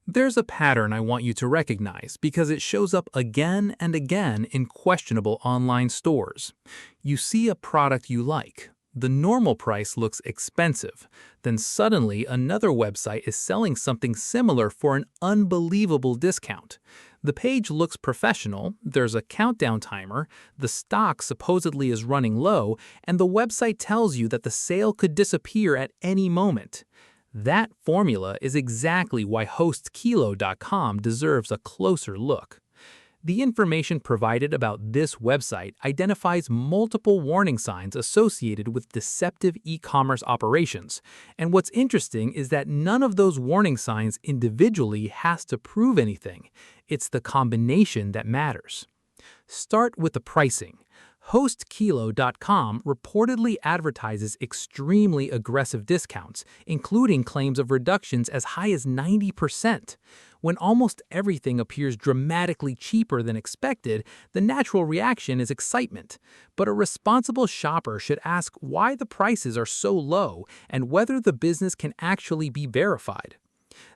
There's a pattern I want you to recognize because it shows up again and again in questionable online stores. You see a product you like. The normal price looks expensive. Then suddenly another website is selling something similar for an unbelievable discount. The page looks professional, there's a countdown timer, the stock supposedly is running low, and the website tells you that the sale could disappear at any moment. That formula is exactly why HostKilo.com deserves a closer look. The information provided about this website identifies multiple warning signs associated with deceptive e-commerce operations, and what's interesting is that none of those warning signs individually has to prove anything. It's the combination that matters. Start with the pricing. HostKilo.com reportedly advertises extremely aggressive discounts, including claims of reductions as high as 90%. When almost everything appears dramatically cheaper than expected, the natural reaction is excitement. But a responsible shopper should ask why the prices are so low and whether the business can actually be verified.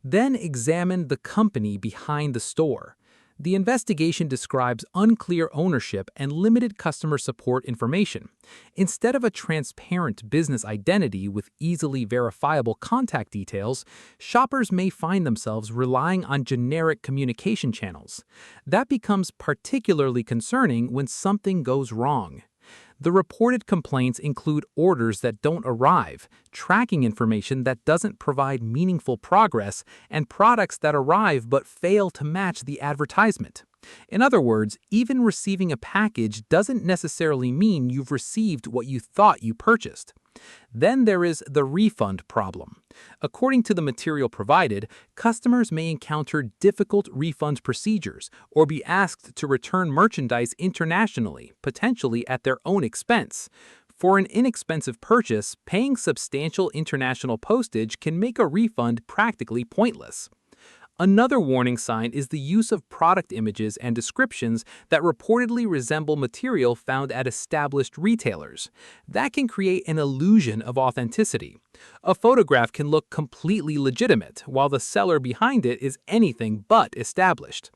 Then examine the company behind the store. The investigation describes unclear ownership and limited customer support information. Instead of a transparent business identity with easily verifiable contact details, shoppers may find themselves relying on generic communication channels. That becomes particularly concerning when something goes wrong. The reported complaints include orders that don't arrive, tracking information that doesn't provide meaningful progress, and products that arrive but fail to match the advertisement. In other words, even receiving a package doesn't necessarily mean you've received what you thought you purchased. Then there is the refund problem. According to the material provided, customers may encounter difficult refund procedures or be asked to return merchandise internationally, potentially at their own expense. For an inexpensive purchase, paying substantial international postage can make a refund practically pointless. Another warning sign is the use of product images and descriptions that reportedly resemble material found at established retailers. That can create an illusion of authenticity. A photograph can look completely legitimate, while the seller behind it is anything but established.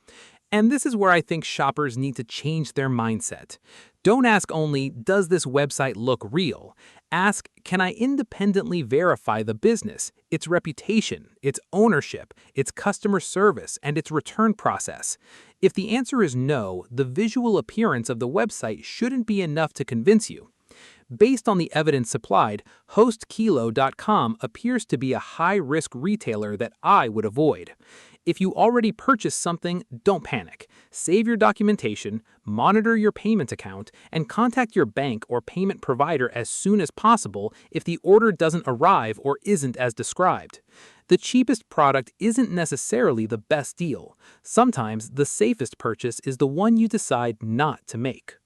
And this is where I think shoppers need to change their mindset. Don't ask only, does this website look real? Ask, can I independently verify the business, its reputation, its ownership, its customer service, and its return process? If the answer is no, the visual appearance of the website shouldn't be enough to convince you. Based on the evidence supplied, HostKilo.com appears to be a high-risk retailer that I would avoid. If you already purchased something, don't panic. Save your documentation, monitor your payment account, and contact your bank or payment provider as soon as possible if the order doesn't arrive or isn't as described. The cheapest product isn't necessarily the best deal. Sometimes the safest purchase is the one you decide not to make.